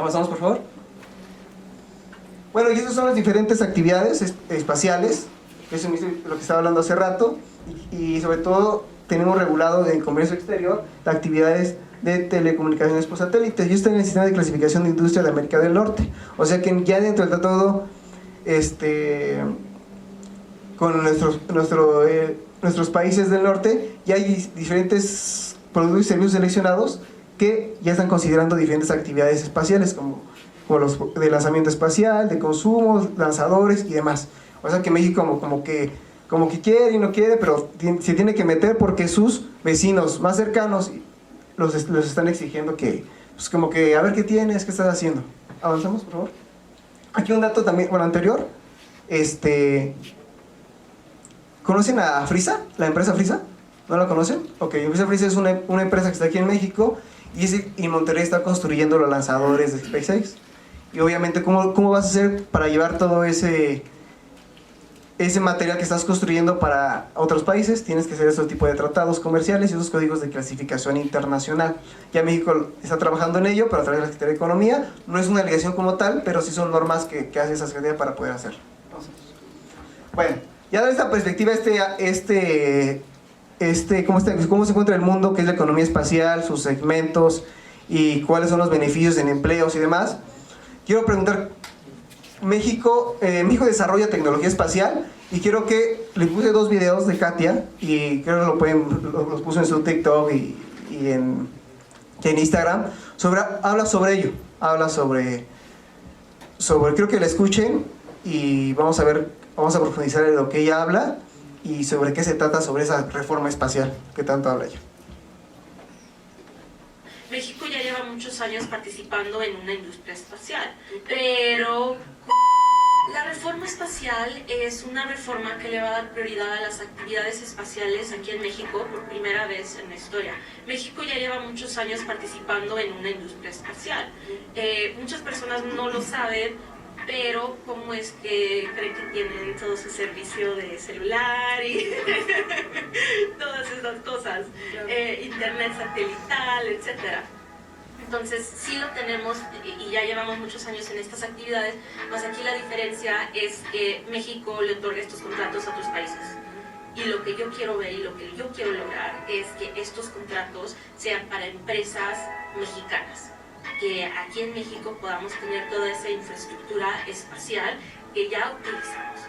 Avanzamos, por favor. Bueno, y estas son las diferentes actividades espaciales, eso es lo que estaba hablando hace rato, y sobre todo tenemos regulado en comercio exterior las actividades de telecomunicaciones por satélites. Yo estoy en el sistema de clasificación de industria de América del Norte, o sea que ya dentro del tratado con nuestros países del norte ya hay diferentes productos y servicios seleccionados que ya están considerando diferentes actividades espaciales como los de lanzamiento espacial, de consumo, lanzadores y demás. O sea que México como que quiere y no quiere, pero se tiene que meter porque sus vecinos más cercanos los están exigiendo que, pues como que, a ver qué tienes, qué estás haciendo. Avanzamos, por favor. Aquí un dato también, bueno, anterior. ¿Conocen a Frisa? ¿La empresa Frisa? ¿No la conocen? Ok, Frisa es una empresa que está aquí en México y Monterrey está construyendo los lanzadores de SpaceX. Y obviamente, ¿cómo vas a hacer para llevar todo ese material que estás construyendo para otros países? Tienes que hacer ese tipo de tratados comerciales y esos códigos de clasificación internacional. Ya México está trabajando en ello, pero a través de la Secretaría de Economía. No es una obligación como tal, pero sí son normas que hace esa Secretaría para poder hacerlo. Bueno, ya de esta perspectiva, cómo se encuentra el mundo, qué es la economía espacial, sus segmentos y cuáles son los beneficios en empleos y demás. Quiero preguntar, México desarrolla tecnología espacial y quiero que les puse 2 videos de Katia y creo que los puso en su TikTok y en Instagram. Habla sobre ello, quiero que la escuchen y vamos a profundizar en lo que ella habla y sobre qué se trata sobre esa reforma espacial que tanto habla ella. México ya lleva muchos años participando en una industria espacial, pero la reforma espacial es una reforma que le va a dar prioridad a las actividades espaciales aquí en México por primera vez en la historia. México ya lleva muchos años participando en una industria espacial. Muchas personas no lo saben, pero ¿cómo es que creen que tienen todo su servicio de celular y todas esas cosas? Internet satelital, etcétera. Entonces sí lo tenemos y ya llevamos muchos años en estas actividades, más aquí la diferencia es que México le otorga estos contratos a otros países. Y lo que yo quiero ver y lo que yo quiero lograr es que estos contratos sean para empresas mexicanas, que aquí en México podamos tener toda esa infraestructura espacial que ya utilizamos.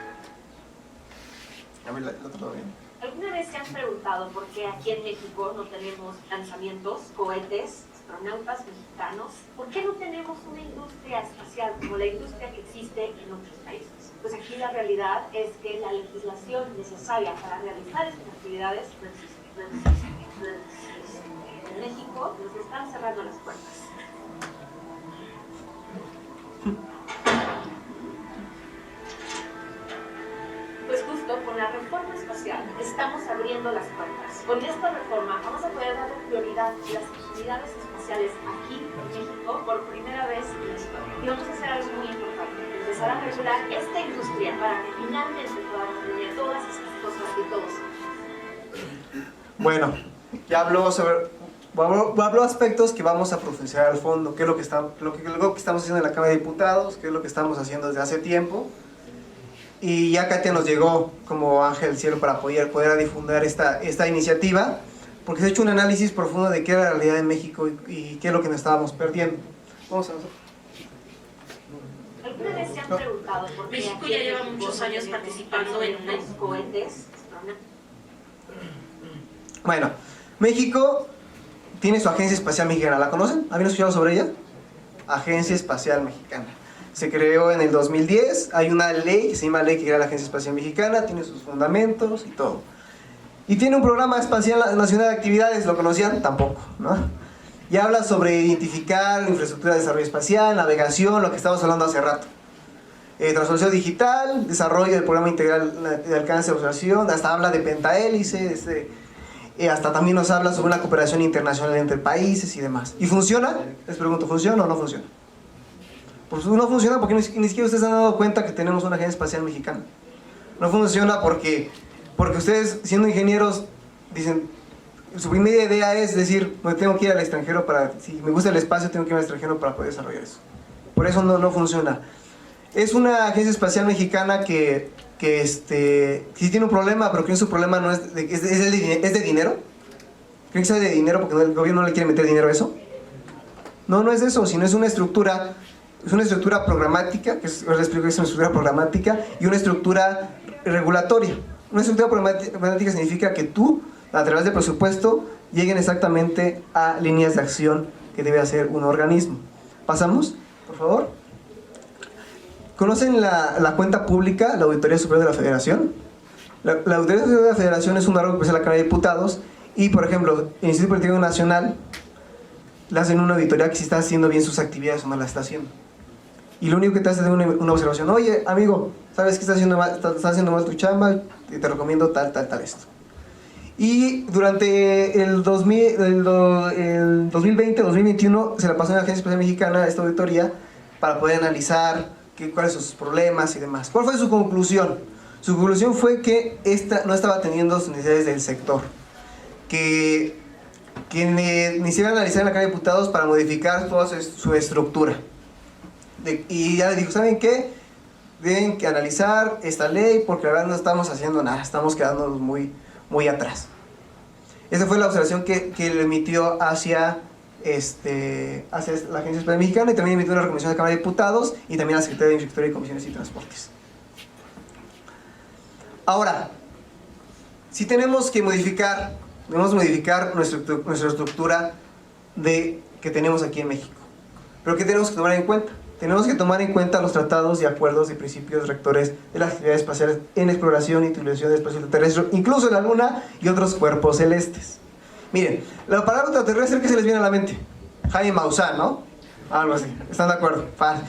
¿Alguna vez se han preguntado por qué aquí en México no tenemos lanzamientos, cohetes, astronautas mexicanos? ¿Por qué no tenemos una industria espacial como la industria que existe en otros países? Pues aquí la realidad es que la legislación necesaria para realizar estas actividades no existe. En México nos están cerrando las puertas. Pues justo con la reforma espacial estamos abriendo las puertas. Con esta reforma vamos a poder darle prioridad a las actividades espaciales aquí en México por primera vez en la historia. Y vamos a hacer algo muy importante, empezar a regular esta industria para que finalmente podamos tener todas esas cosas que todos somos. Bueno, ya habló aspectos que vamos a profundizar al fondo, qué es lo que estamos haciendo en la Cámara de Diputados, qué es lo que estamos haciendo desde hace tiempo. Y ya Katia nos llegó como ángel del cielo para poder difundir esta iniciativa, porque se ha hecho un análisis profundo de qué era la realidad en México y qué es lo que nos estábamos perdiendo. Vamos a ver. ¿Alguna vez se han preguntado por qué México ya lleva muchos años participando en unos cohetes? Bueno, México tiene su Agencia Espacial Mexicana, ¿la conocen? ¿Habían escuchado sobre ella? Agencia Espacial Mexicana. Se creó en el 2010, hay una ley que se llama Ley que crea la Agencia Espacial Mexicana, tiene sus fundamentos y todo. Y tiene un programa espacial nacional de actividades, ¿lo conocían? Tampoco, ¿no? Y habla sobre identificar la infraestructura de desarrollo espacial, navegación, lo que estábamos hablando hace rato. Transformación digital, desarrollo del programa integral de alcance de observación, hasta habla de pentahélice, hasta también nos habla sobre una cooperación internacional entre países y demás. ¿Y funciona? Les pregunto, ¿funciona o no funciona? Pues no funciona porque ni siquiera ustedes han dado cuenta que tenemos una agencia espacial mexicana. No funciona porque ustedes, siendo ingenieros, dicen, su primera idea es decir, me tengo que ir al extranjero si me gusta el espacio, tengo que ir al extranjero para poder desarrollar eso. Por eso no funciona. Es una agencia espacial mexicana que sí tiene un problema, pero que su problema no es de dinero. ¿Creen que sea de dinero porque el gobierno no le quiere meter dinero a eso? No es eso, sino es una estructura programática, les explico que es una estructura programática y una estructura regulatoria. Una estructura programática significa que tú, a través del presupuesto, lleguen exactamente a líneas de acción que debe hacer un organismo. ¿Pasamos, por favor? ¿Conocen la cuenta pública, la Auditoría Superior de la Federación? La Auditoría Superior de la Federación es un órgano que preside la Cámara de Diputados y, por ejemplo, el Instituto Político Nacional le hacen una auditoría que si está haciendo bien sus actividades o no la está haciendo. Y lo único que te hace es una observación. Oye, amigo, ¿sabes que estás haciendo mal tu chamba? Te recomiendo tal esto. Y durante el 2020-2021 se la pasó en la Agencia Espacial Mexicana esta auditoría para poder analizar cuáles son sus problemas y demás. ¿Cuál fue su conclusión? Su conclusión fue que esta no estaba atendiendo sus necesidades del sector. Que necesitaban analizar en la Cámara de Diputados para modificar toda su estructura. Y ya le dijo, ¿saben qué? Deben que analizar esta ley porque la verdad no estamos haciendo nada, estamos quedándonos muy atrás. Esa fue la observación que le emitió hacia la Agencia Espacial Mexicana y también emitió una recomendación a la Cámara de Diputados y también a la Secretaría de Infraestructura y Comisiones y Transportes. Ahora, si tenemos que modificar nuestra estructura que tenemos aquí en México. Pero ¿qué tenemos que tomar en cuenta? Tenemos que tomar en cuenta los tratados y acuerdos y principios rectores de las actividades espaciales en exploración y utilización del espacio terrestre, incluso la Luna y otros cuerpos celestes. Miren, la palabra ultraterrestre, ¿qué se les viene a la mente? Jaime Maussan, ¿no? Algo así, ¿están de acuerdo? Fácil.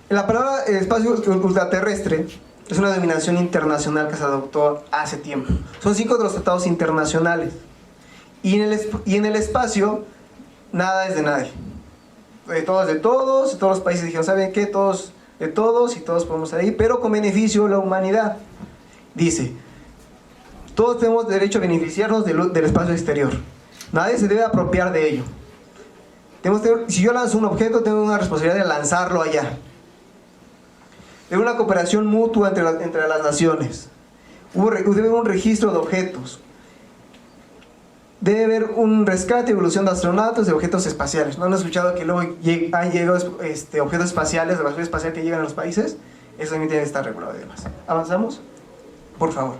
La palabra espacio ultraterrestre es una denominación internacional que se adoptó hace tiempo. Son 5 de los tratados internacionales. Y en el espacio, nada es de nadie. De todos los países dijeron, ¿saben qué? Todos de todos y todos podemos estar ahí, pero con beneficio de la humanidad. Dice, todos tenemos derecho a beneficiarnos del espacio exterior. Nadie se debe apropiar de ello. Si yo lanzo un objeto, tengo una responsabilidad de lanzarlo allá. Debe haber una cooperación mutua entre las naciones. Debe haber un registro de objetos. Debe haber un rescate y evolución de astronautas de objetos espaciales. ¿No han escuchado que luego han llegado objetos espaciales de la basura espacial que llegan a los países? Eso también tiene que estar regulado y demás. ¿Avanzamos? Por favor.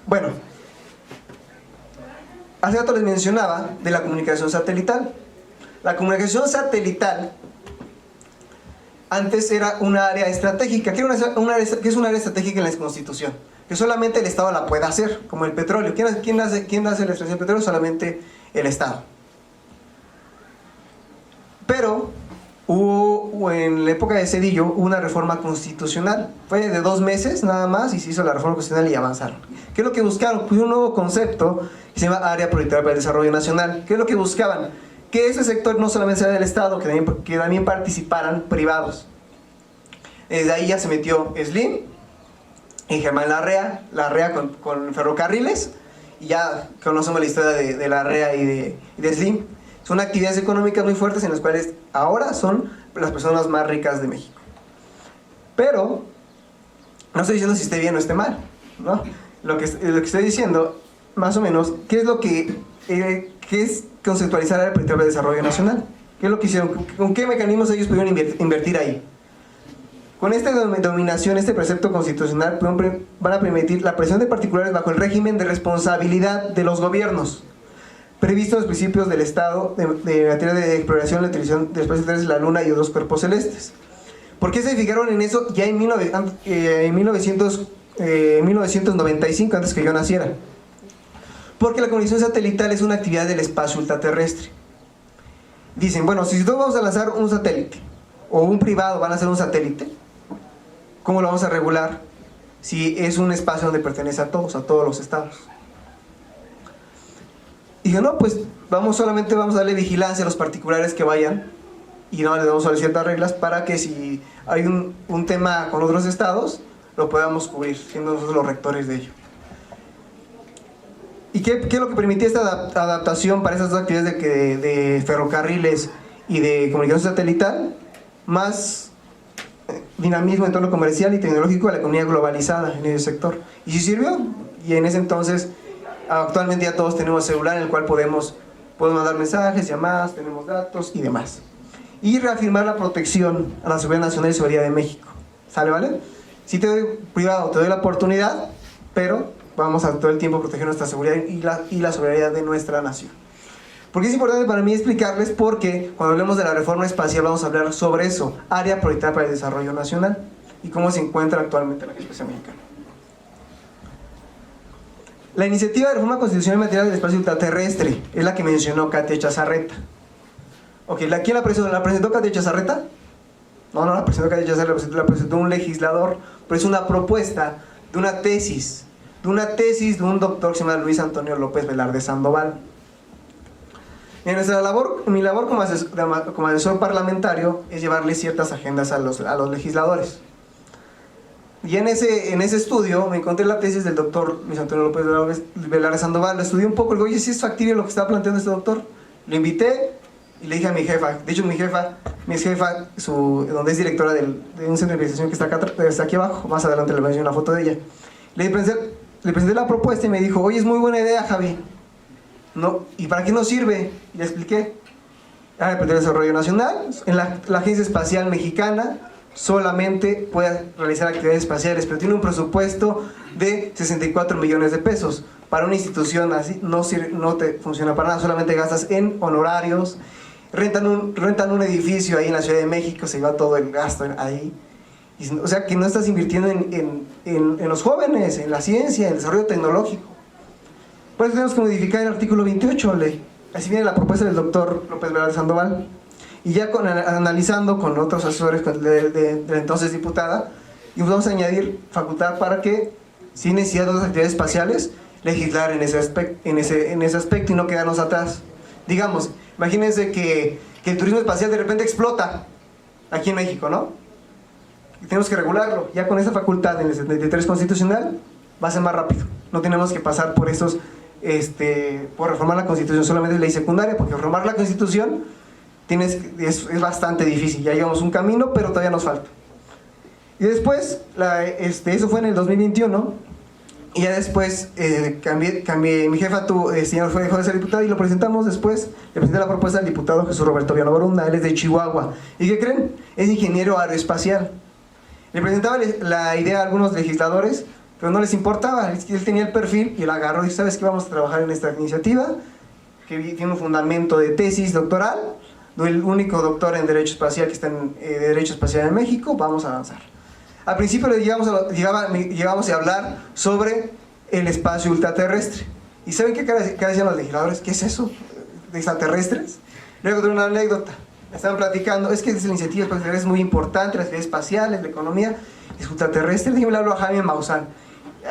Bueno, hace rato les mencionaba de la comunicación satelital. La comunicación satelital antes era una área estratégica. ¿Qué es una área estratégica en la Constitución? Que solamente el Estado la puede hacer, como el petróleo. ¿Quién hace la extracción del petróleo? Solamente el Estado. Pero en la época de Zedillo hubo una reforma constitucional. Fue de 2 meses nada más y se hizo la reforma constitucional y avanzaron. ¿Qué es lo que buscaron? Pues un nuevo concepto que se llama Área Prioritaria para el Desarrollo Nacional. ¿Qué es lo que buscaban? Que ese sector no solamente sea del Estado, que también participaran privados. Desde ahí ya se metió Slim y Germán Larrea con ferrocarriles, y ya conocemos la historia de Larrea y de Slim. Son actividades económicas muy fuertes en las cuales ahora son las personas más ricas de México. Pero no estoy diciendo si esté bien o esté mal, ¿no? Lo que estoy diciendo, más o menos, ¿qué es conceptualizar el Proyecto de Desarrollo Nacional? ¿Qué es lo que hicieron? ¿Con qué mecanismos ellos pudieron invertir ahí? Con esta dominación, este precepto constitucional van a permitir la presión de particulares bajo el régimen de responsabilidad de los gobiernos, previsto en los principios del Estado de materia de exploración, la utilización del espacio terrestre, la Luna y otros cuerpos celestes. ¿Por qué se fijaron en eso ya en 1995, antes que yo naciera? Porque la comunicación satelital es una actividad del espacio ultraterrestre. Dicen, bueno, si nosotros vamos a lanzar un satélite, o un privado van a hacer un satélite, ¿cómo lo vamos a regular si es un espacio donde pertenece a todos los estados? Y dije, no, pues solamente vamos a darle vigilancia a los particulares que vayan y no les damos ciertas reglas para que si hay un tema con otros estados, lo podamos cubrir, siendo nosotros los rectores de ello. ¿Y qué es lo que permitía esta adaptación para esas dos actividades de ferrocarriles y de comunicación satelital? más dinamismo en torno comercial y tecnológico a la economía globalizada en ese sector. Y sí sirvió, y en ese entonces, actualmente ya todos tenemos celular en el cual podemos mandar mensajes, llamadas, tenemos datos y demás. Y reafirmar la protección a la seguridad nacional y seguridad de México. ¿Sale, vale? Si te doy privado, te doy la oportunidad, pero vamos a todo el tiempo proteger nuestra seguridad y la soberanía de nuestra nación. Porque es importante para mí explicarles, porque cuando hablemos de la reforma espacial vamos a hablar sobre eso, área prioritaria para el desarrollo nacional, y cómo se encuentra actualmente la Agencia Espacial Mexicana. La iniciativa de reforma constitucional en materia del espacio ultraterrestre es la que mencionó Katia Chazarreta. Ok, ¿quién la presentó? ¿La presentó Katia Chazarreta? No la presentó Katia Chazarreta, la presentó un legislador, pero es una propuesta de una tesis de un doctor que se llama Luis Antonio López Velarde Sandoval. Mi labor como asesor parlamentario es llevarle ciertas agendas a los legisladores. Y en ese estudio me encontré la tesis del doctor Luis Antonio López Velarde Sandoval. Lo estudié un poco y digo, oye, ¿sí es factible lo que está planteando este doctor? Lo invité y le dije a mi jefa, de hecho mi jefa, donde es directora de un centro de investigación que está aquí abajo, más adelante le voy a enseñar una foto de ella. Le presenté la propuesta y me dijo, oye, es muy buena idea, Javi. No, ¿y para qué nos sirve? Y le expliqué. Área de desarrollo nacional, en la Agencia Espacial Mexicana solamente puede realizar actividades espaciales, pero tiene un presupuesto de 64 millones de pesos. Para una institución así no te funciona para nada, solamente gastas en honorarios, rentan un edificio ahí en la Ciudad de México, se lleva todo el gasto ahí. O sea que no estás invirtiendo en los jóvenes, en la ciencia, en el desarrollo tecnológico. Por eso tenemos que modificar el artículo 28, ley. Así viene la propuesta del doctor López Velarde Sandoval. Y ya analizando con otros asesores de la entonces diputada, y vamos a añadir facultad para que, sin necesidad de otras actividades espaciales, legislar en ese aspecto y no quedarnos atrás. Digamos, imagínense que el turismo espacial de repente explota aquí en México, ¿no? Y tenemos que regularlo. Ya con esa facultad en el 73 constitucional va a ser más rápido. No tenemos que pasar por por reformar la Constitución, solamente ley secundaria, porque reformar la Constitución es bastante difícil. Ya llevamos un camino, pero todavía nos falta. Y después, eso fue en el 2021, y ya después mi jefa, señor, dejó de ser diputado y lo presentamos después. Le presenté la propuesta al diputado Jesús Roberto Viano Borunda, él es de Chihuahua. ¿Y qué creen? Es ingeniero aeroespacial. Le presentaba la idea a algunos legisladores, pero no les importaba. Él tenía el perfil y él agarró y dijo, ¿sabes qué? Vamos a trabajar en esta iniciativa, que tiene un fundamento de tesis doctoral, el único doctor en Derecho Espacial que está en Derecho Espacial en México, vamos a avanzar. Al principio llegamos a hablar sobre el espacio ultraterrestre. ¿Y saben qué decían los legisladores? ¿Qué es eso? ¿De extraterrestres? Luego de una anécdota. Estaban platicando, es que la iniciativa espacial es muy importante, las actividades espaciales, la economía, es ultraterrestre. Y le habló a Jaime Maussan.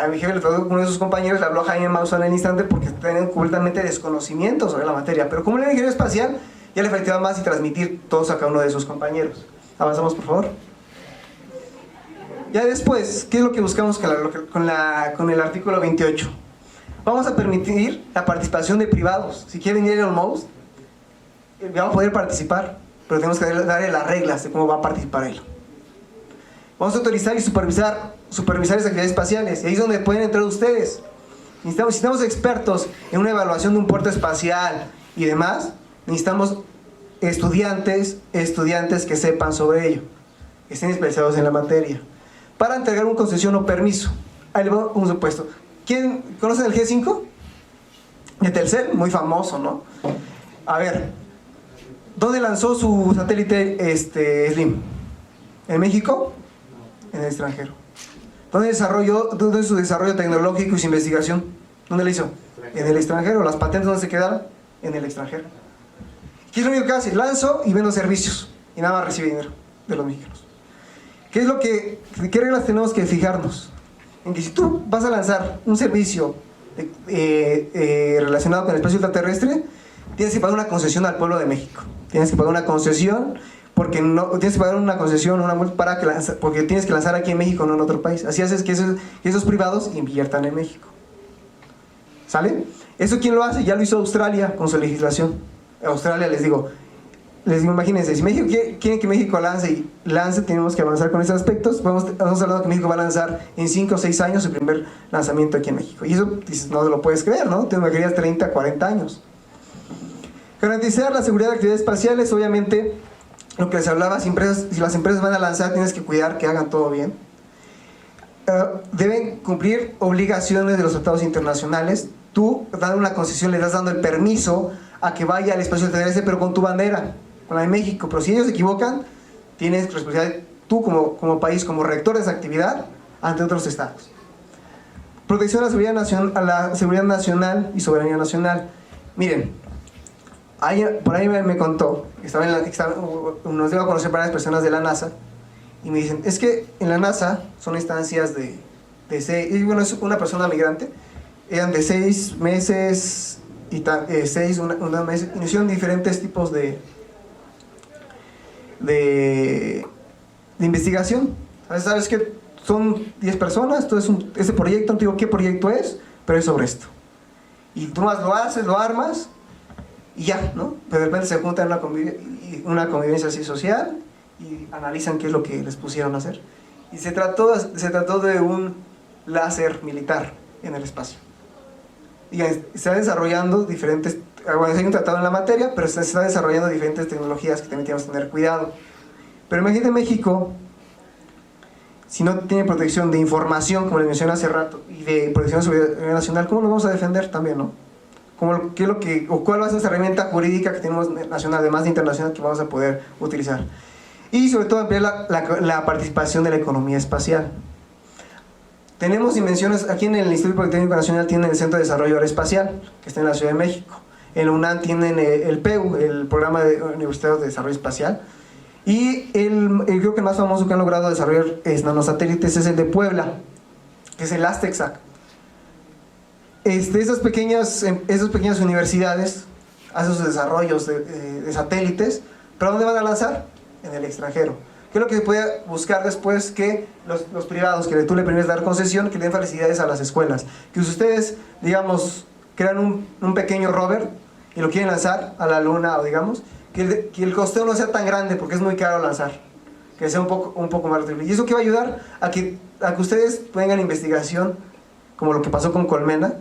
A mi jefe, uno de sus compañeros, le habló a Jaime Maussan en el instante porque tenían completamente desconocimiento sobre la materia. Pero como era ingeniero espacial, ya le faltaba más y transmitir todos a cada uno de sus compañeros. Avanzamos, por favor. Ya después, ¿qué es lo que buscamos con el artículo 28? Vamos a permitir la participación de privados. Si quieren ir al Musk, vamos a poder participar, pero tenemos que darle las reglas de cómo va a participar él. Vamos a autorizar y supervisar las actividades espaciales, y ahí es donde pueden entrar ustedes. Necesitamos expertos en una evaluación de un puerto espacial y demás. Necesitamos estudiantes que sepan sobre ello, que estén especializados en la materia, para entregar una concesión o permiso. Ahí le va un supuesto. ¿Quién conoce el G5? De Telcel, muy famoso, ¿no? A ver, ¿dónde lanzó su satélite Slim? ¿En México? En el extranjero. ¿Dónde es su desarrollo tecnológico y su investigación? ¿Dónde lo hizo? En el extranjero. ¿Las patentes dónde se quedaron? En el extranjero. ¿Qué es lo único que hace? Lanzo y vendo servicios y nada más recibe dinero de los mexicanos. ¿Qué reglas tenemos que fijarnos? En que si tú vas a lanzar un servicio relacionado con el espacio ultraterrestre, tienes que pagar una concesión al pueblo de México. Tienes que pagar una concesión porque porque tienes que lanzar aquí en México, no en otro país. Así haces que esos privados inviertan en México. ¿Sale? ¿Eso quién lo hace? Ya lo hizo Australia con su legislación. Australia, les digo, les digo, imagínense, si México quiere que México lance, tenemos que avanzar con esos aspectos. Estamos hablando que México va a lanzar en 5 o 6 años su primer lanzamiento aquí en México. Y eso, dices, no lo puedes creer, ¿no? Te imaginarías 30, 40 años. Garantizar la seguridad de actividades espaciales, obviamente, lo que les hablaba, si las empresas van a lanzar, tienes que cuidar que hagan todo bien. Deben cumplir obligaciones de los tratados internacionales. Tú, dando una concesión, le estás dando el permiso a que vaya al espacio terrestre, pero con tu bandera, con la de México. Pero si ellos se equivocan, tienes responsabilidad tú como país, como rector de esa actividad, ante otros estados. Protección a la seguridad nacional y soberanía nacional. Miren, por ahí me contó, nos dio a conocer varias personas de la NASA, y me dicen, es que en la NASA son instancias y bueno, es una persona migrante, eran de 6 meses y 6, una mes, iniciaron diferentes tipos de investigación. Sabes que son 10 personas, entonces ese proyecto, no te digo qué proyecto es, pero es sobre esto. Y tú más lo haces, lo armas, y ya, ¿no? Pero de repente se juntan en una convivencia así social y analizan qué es lo que les pusieron a hacer. Y se trató de un láser militar en el espacio. Y se está desarrollando diferentes, bueno, hay un tratado en la materia, pero se está desarrollando diferentes tecnologías que también tenemos que tener cuidado. Pero imagínate México, si no tiene protección de información, como les mencioné hace rato, y de protección de seguridad nacional, ¿cómo lo vamos a defender también, no? ¿Cuál va a ser esa herramienta jurídica que tenemos nacional, además de internacional, que vamos a poder utilizar? Y sobre todo ampliar la participación de la economía espacial. Tenemos dimensiones, aquí en el Instituto Politécnico Nacional tienen el Centro de Desarrollo Aeroespacial, que está en la Ciudad de México. En la UNAM tienen el PEU, el Programa Universitario de Desarrollo Espacial. Y creo que el más famoso que han logrado desarrollar nanosatélites es el de Puebla, que es el Aztexac. Esas pequeñas universidades hacen sus desarrollos de satélites, pero ¿dónde van a lanzar? En el extranjero. ¿Qué es lo que se puede buscar después? Que los privados, que tú le permites dar concesión, que le den facilidades a las escuelas. Que si ustedes, digamos, crean un pequeño rover y lo quieren lanzar a la luna, o digamos, que el costeo no sea tan grande porque es muy caro lanzar, que sea un poco más rentable. ¿Y eso qué va a ayudar? A que ustedes tengan investigación, como lo que pasó con Colmena,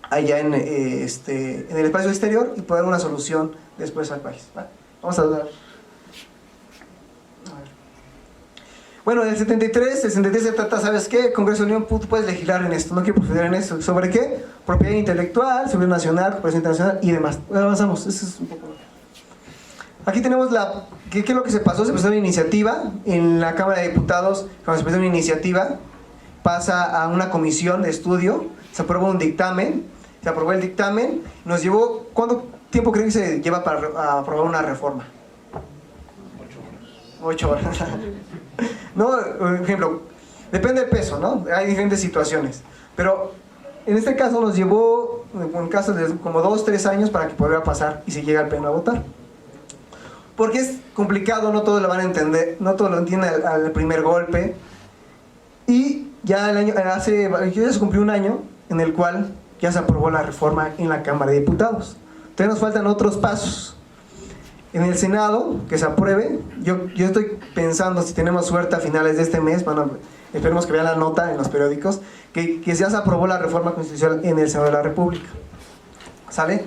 allá en el espacio exterior, y poder dar una solución después al país, ¿vale? Vamos a dar. Bueno, el 73 se trata, ¿sabes qué? Congreso de la Unión, tú puedes legislar en esto, no quiero proceder en esto. ¿Sobre qué? Propiedad intelectual, seguridad nacional, cooperación internacional y demás. Avanzamos, eso es un poco. Aquí tenemos ¿qué es lo que se pasó? Se presentó una iniciativa en la Cámara de Diputados. Cuando se presenta una iniciativa, pasa a una comisión de estudio, se aprueba un dictamen, se aprobó el dictamen, nos llevó, ¿cuánto tiempo creen que se lleva para aprobar una reforma? 8 horas. No, por ejemplo, depende del peso, ¿no? Hay diferentes situaciones, pero en este caso nos llevó, en caso de como 2-3 años para que pudiera pasar y se llegue al pleno a votar. Porque es complicado, no todos lo van a entender, no todos lo entienden al primer golpe. Y ya ya se cumplió un año en el cual ya se aprobó la reforma en la Cámara de Diputados. Entonces nos faltan otros pasos. En el Senado, que se apruebe, yo estoy pensando, si tenemos suerte a finales de este mes, esperemos que vean la nota en los periódicos, que ya se aprobó la reforma constitucional en el Senado de la República. ¿Sale?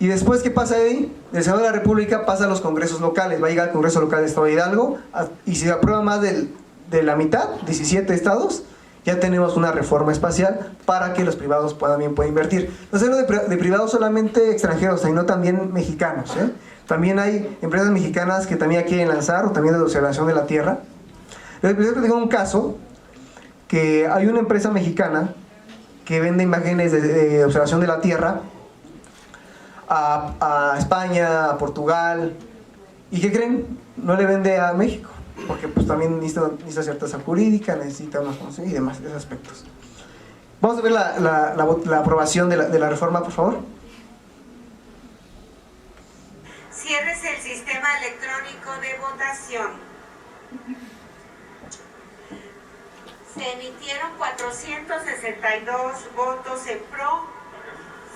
Y después, ¿qué pasa de ahí? Del Senado de la República pasa a los congresos locales, va a llegar al Congreso Local de Estado de Hidalgo, y si se aprueba más de la mitad, 17 estados, ya tenemos una reforma espacial para que los privados puedan invertir. No solo de privados solamente extranjeros, sino también mexicanos, ¿eh? También hay empresas mexicanas que también quieren lanzar, o también de observación de la Tierra. Les tengo un caso, que hay una empresa mexicana que vende imágenes de observación de la Tierra a España, a Portugal. ¿Y qué creen? No le vende a México, porque pues también necesita certeza jurídica, necesita unos conocimientos y demás, esos aspectos. Vamos a ver la aprobación de la reforma, por favor. Cierres el sistema electrónico de votación. Se emitieron 462 votos en pro,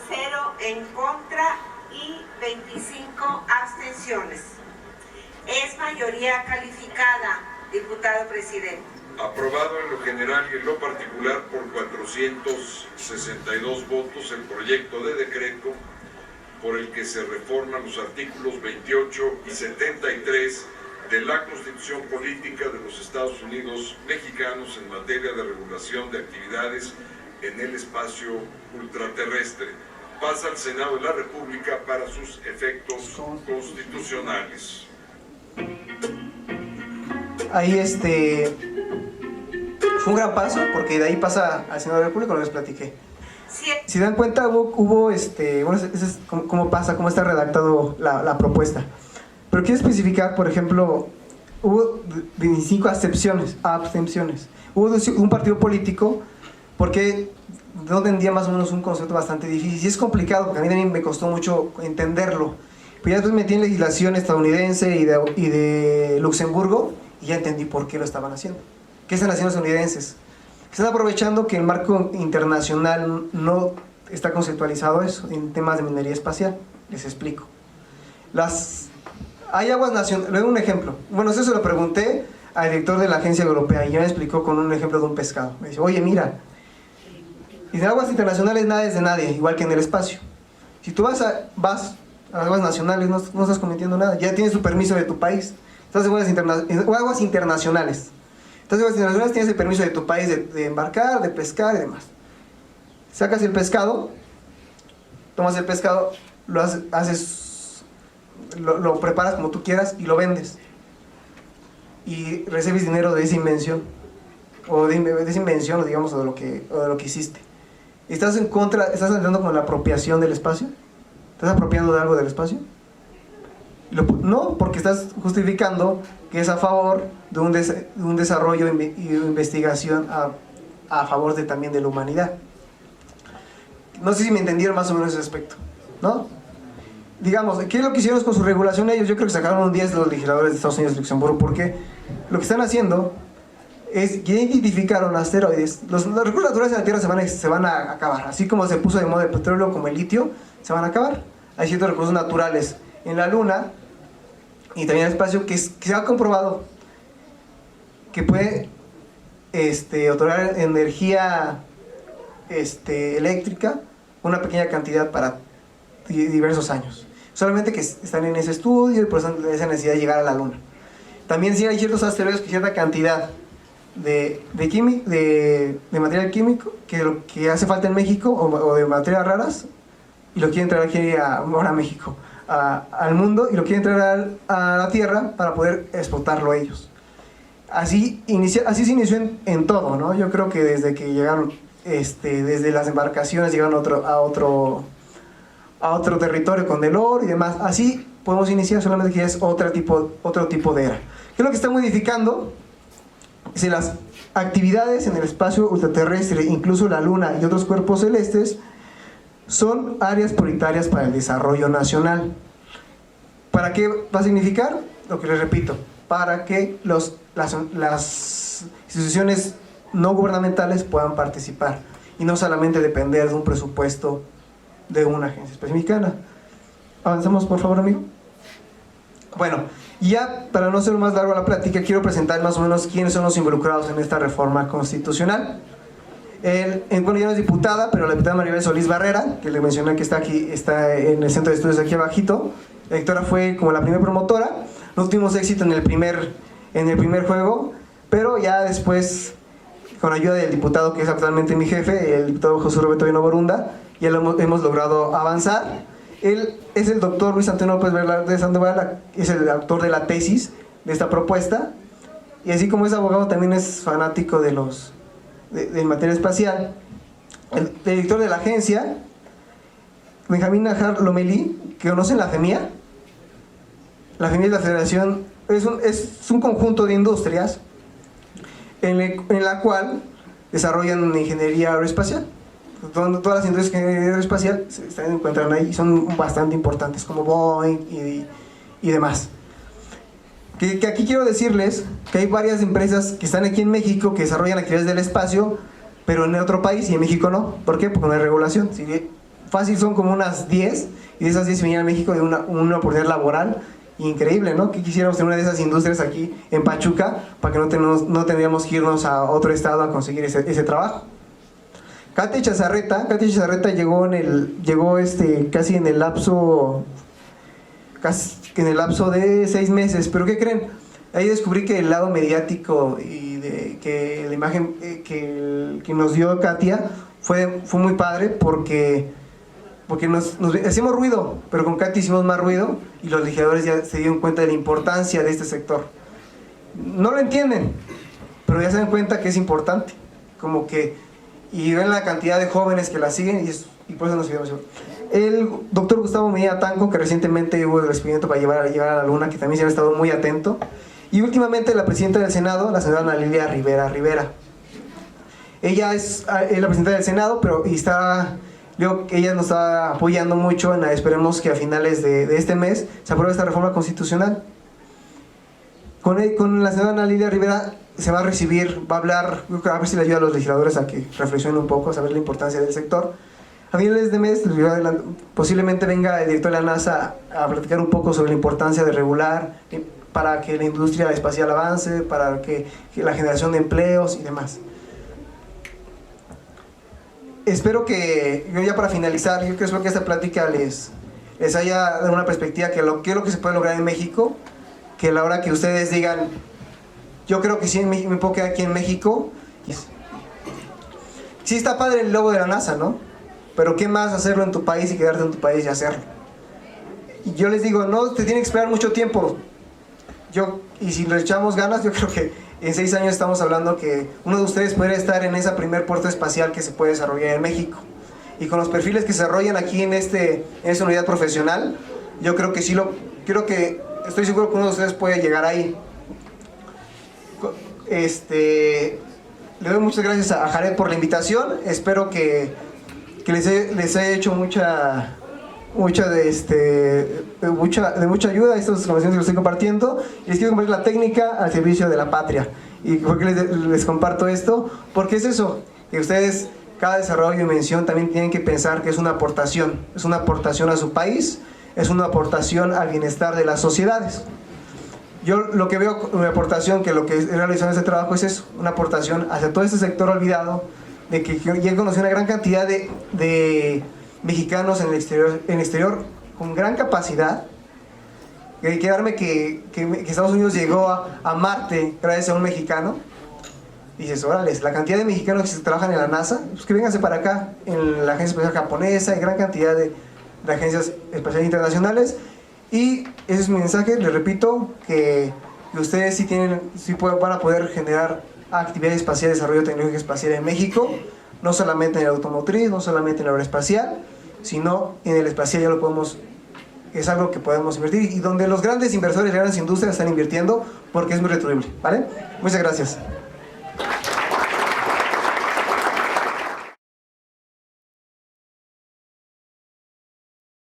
0 en contra y 25 abstenciones. Es mayoría calificada, diputado presidente. Aprobado en lo general y en lo particular por 462 votos el proyecto de decreto por el que se reforman los artículos 28 y 73 de la Constitución Política de los Estados Unidos Mexicanos en materia de regulación de actividades en el espacio ultraterrestre. Pasa al Senado de la República para sus efectos constitucionales. Ahí fue un gran paso, porque de ahí pasa al Senado de la República, lo les platiqué. Si dan cuenta, hubo bueno, eso es cómo pasa, cómo está redactado la propuesta. Pero quiero especificar, por ejemplo, hubo 25 abstenciones. Hubo un partido político, porque no entendía más o menos un concepto bastante difícil. Y es complicado, porque a mí también me costó mucho entenderlo. Pero ya después metí en legislación estadounidense y de Luxemburgo, y ya entendí por qué lo estaban haciendo. ¿Qué están haciendo los estadounidenses? Están aprovechando que el marco internacional no está conceptualizado eso en temas de minería espacial. Les explico. Hay aguas nacionales. Le doy un ejemplo. Bueno, eso se lo pregunté al director de la agencia europea y ya me explicó con un ejemplo de un pescado. Me dice, oye, mira, en aguas internacionales nada es de nadie, igual que en el espacio. Si tú vas a las aguas nacionales, no estás cometiendo nada. Ya tienes tu permiso de tu país. Estás en aguas internacionales. Entonces, en aguas internacionales tienes el permiso de tu país de embarcar, de pescar y demás. Sacas el pescado, tomas el pescado, lo preparas como tú quieras y lo vendes. Y recibes dinero de esa invención, o de esa invención, digamos, o de lo que hiciste. ¿Estás entrando con la apropiación del espacio? ¿Estás apropiando de algo del espacio? No, porque estás justificando que es a favor de un desarrollo y investigación a favor también de la humanidad. No sé si me entendieron más o menos ese aspecto, ¿no? Digamos, ¿qué es lo que hicieron con su regulación ellos? Yo creo que sacaron un 10 de los legisladores de Estados Unidos y Luxemburgo, porque lo que están haciendo es que identificaron asteroides. Los recursos naturales en la Tierra se van a acabar, así como se puso de moda el petróleo como el litio, se van a acabar. Hay ciertos recursos naturales en la Luna y también en el espacio que se ha comprobado que puede otorgar energía eléctrica, una pequeña cantidad para diversos años. Solamente que están en ese estudio y por eso esa necesidad de llegar a la Luna. También sí hay ciertos asteroides que cierta cantidad de material químico que hace falta en México o de materias raras y lo quieren traer aquí ahora a México, al mundo, y lo quieren traer a la Tierra para poder explotarlo ellos. Así se inició en todo, ¿no? Yo creo que desde que llegaron, desde las embarcaciones llegaron a otro territorio con el oro y demás. Así podemos iniciar, solamente que ya es otro tipo de era. ¿Qué es lo que está modificando? Si las actividades en el espacio ultraterrestre, incluso la Luna y otros cuerpos celestes, son áreas prioritarias para el desarrollo nacional. ¿Para qué va a significar? Lo que les repito, para que las instituciones no gubernamentales puedan participar y no solamente depender de un presupuesto de una agencia espacial mexicana. Avanzamos, por favor, amigo. Bueno, ya para no ser más largo la plática, quiero presentar más o menos quiénes son los involucrados en esta reforma constitucional. Bueno, ya no es diputada, pero la diputada Maribel Solís Barrera, que le mencioné que está en el centro de estudios aquí abajito. La directora fue como la primera promotora. No tuvimos éxito en el primer juego, pero ya después, con ayuda del diputado que es actualmente mi jefe, el diputado José Roberto Vino Borunda, ya lo hemos logrado avanzar. Él es el doctor Luis Antonio López Velarde Sandoval, es el autor de la tesis de esta propuesta, y así como es abogado también es fanático de materia espacial. El director de la agencia, Benjamín Najar Lomelí, que conocen la FEMIA. La FEMIA es la Federación, es un conjunto de industrias en la cual desarrollan ingeniería aeroespacial. Todas las industrias de ingeniería aeroespacial se encuentran ahí y son bastante importantes, como Boeing y demás. Que aquí quiero decirles que hay varias empresas que están aquí en México que desarrollan actividades del espacio, pero en otro país y en México no. ¿Por qué? Porque no hay regulación. Fácil son como unas 10, y de esas 10 vienen a México de una oportunidad laboral Increíble, ¿no? Que quisiéramos tener una de esas industrias aquí en Pachuca para que no tendríamos que irnos a otro estado a conseguir ese trabajo. Katia Chazarreta llegó casi en el lapso de 6 meses, pero ¿qué creen? Ahí descubrí que el lado mediático y que la imagen que nos dio Katia fue muy padre porque nos hacíamos ruido, pero con Katia hicimos más ruido y los legisladores ya se dieron cuenta de la importancia de este sector. No lo entienden, pero ya se dan cuenta que es importante, y ven la cantidad de jóvenes que la siguen y por eso nos seguimos. El doctor Gustavo Medina Tanco, que recientemente hubo el recibimiento para llevar a la luna, que también se ha estado muy atento. Y últimamente la presidenta del Senado, la señora Ana Lilia Rivera. Ella es la presidenta del Senado, pero ella nos está apoyando mucho. Esperemos que a finales de este mes se apruebe esta reforma constitucional. Con la señora Ana Lilia Rivera se va a recibir, va a hablar, a ver si le ayuda a los legisladores a que reflexionen un poco, a saber la importancia del sector. A finales de mes, posiblemente venga el director de la NASA a platicar un poco sobre la importancia de regular para que la industria espacial avance, para que la generación de empleos y demás. Espero que, yo ya para finalizar, yo creo que esta plática les haya dado una perspectiva que qué es lo que se puede lograr en México, que a la hora que ustedes digan, yo creo que sí me puedo quedar aquí en México. Sí está padre el logo de la NASA, ¿no? Pero ¿qué más hacerlo en tu país y quedarte en tu país y hacerlo? Y yo les digo, no te tiene que esperar mucho tiempo. Y si le echamos ganas, yo creo que en 6 años estamos hablando que uno de ustedes puede estar en esa primer puerta espacial que se puede desarrollar en México. Y con los perfiles que se desarrollan aquí en esa unidad profesional, yo creo que estoy seguro que uno de ustedes puede llegar ahí. Le doy muchas gracias a Jared por la invitación. Espero que les haya hecho mucha ayuda a estos conversaciones que les estoy compartiendo. Y les quiero compartir la técnica al servicio de la patria. ¿Y por qué les comparto esto? Porque es eso, que ustedes, cada desarrollo y mención también tienen que pensar que es una aportación a su país, es una aportación al bienestar de las sociedades. Yo lo que veo como aportación, que lo que he realizado en este trabajo es eso, una aportación hacia todo este sector olvidado, de que ya he conocido una gran cantidad de mexicanos en el exterior con gran capacidad. Quedarme que Estados Unidos llegó a Marte gracias a un mexicano. Y dices, órale, la cantidad de mexicanos que trabajan en la NASA, pues que vénganse para acá, en la Agencia Espacial Japonesa, hay gran cantidad de agencias espaciales internacionales. Y ese es mi mensaje, les repito, que ustedes van a poder generar actividades espaciales, desarrollo tecnológico espacial en México, no solamente en el automotriz, no solamente en el aeroespacial, sino en el espacial es algo que podemos invertir y donde los grandes inversores, las grandes industrias están invirtiendo porque es muy retribuible, ¿vale? Muchas gracias.